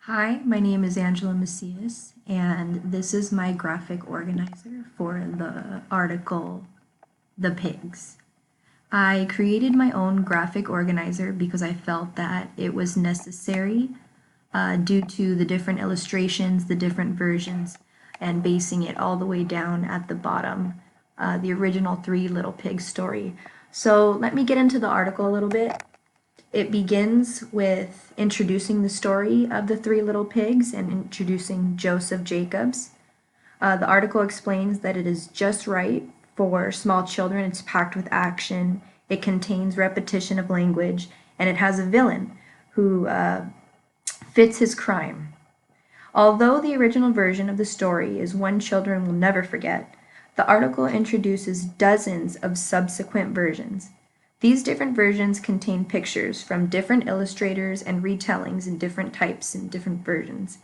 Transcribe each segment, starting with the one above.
Hi, my name is Angela Macias, and this is my graphic organizer for the article, The Pigs. I created my own graphic organizer because I felt that it was necessary due to the different illustrations, the different versions, and basing it all the way down at the bottom, the original Three Little Pigs story. So let me get into the article a little bit. It begins with introducing the story of the Three Little Pigs and introducing Joseph Jacobs. The article explains that it is just right for small children. It's packed with action, it contains repetition of language, and it has a villain who fits his crime. Although the original version of the story is one children will never forget, the article introduces dozens of subsequent versions. These different versions contain pictures from different illustrators and retellings in different types and different versions.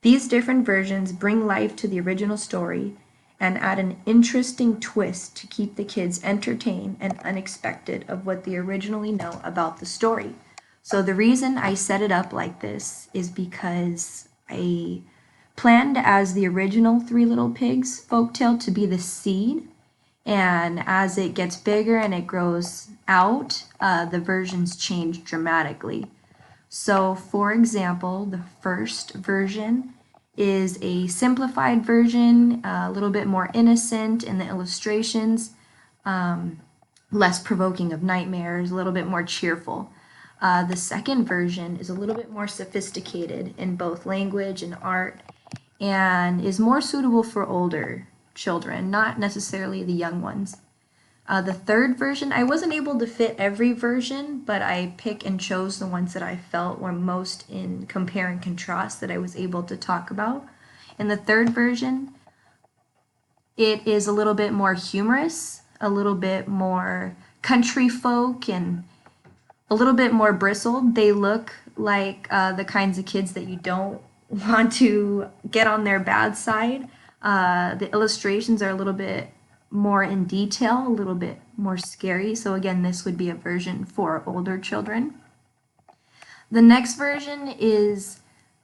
These different versions bring life to the original story and add an interesting twist to keep the kids entertained and unexpected of what they originally know about the story. So the reason I set it up like this is because I planned as the original Three Little Pigs folktale to be the seed, and as it gets bigger and it grows out, the versions change dramatically. So, for example, the first version is a simplified version, a little bit more innocent in the illustrations, less provoking of nightmares, a little bit more cheerful. The second version is a little bit more sophisticated in both language and art and is more suitable for older children, not necessarily the young ones. The third version, I wasn't able to fit every version, but I pick and chose the ones that I felt were most in compare and contrast that I was able to talk about. In the third version, it is a little bit more humorous, a little bit more country folk, and a little bit more bristled. They look like the kinds of kids that you don't want to get on their bad side. The illustrations are a little bit more in detail, a little bit more scary. So again, this would be a version for older children. The next version is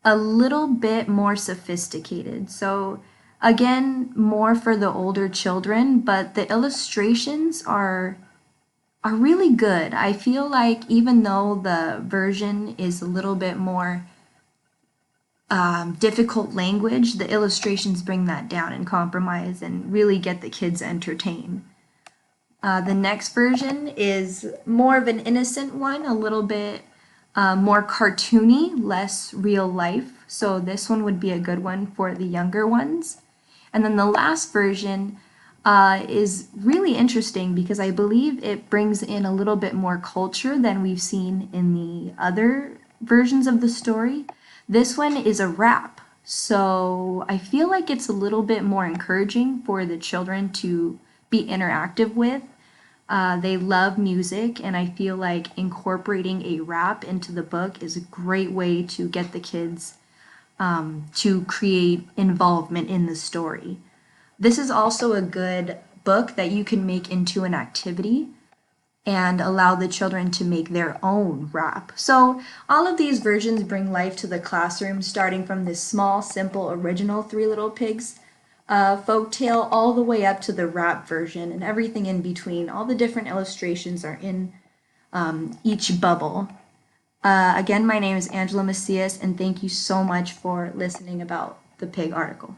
a little bit more sophisticated. So again, more for the older children, but the illustrations are really good. I feel like even though the version is a little bit more difficult language, the illustrations bring that down and compromise and really get the kids entertained. The next version is more of an innocent one, a little bit more cartoony, less real life. So this one would be a good one for the younger ones. And then the last version is really interesting because I believe it brings in a little bit more culture than we've seen in the other versions of the story. This one is a rap, so I feel like it's a little bit more encouraging for the children to be interactive with. They love music, and I feel like incorporating a rap into the book is a great way to get the kids to create involvement in the story. This is also a good book that you can make into an activity and allow the children to make their own rap. So all of these versions bring life to the classroom, starting from this small, simple, original Three Little Pigs folktale all the way up to the rap version and everything in between. All the different illustrations are in each bubble. Again, my name is Angela Macias, and thank you so much for listening about the pig article.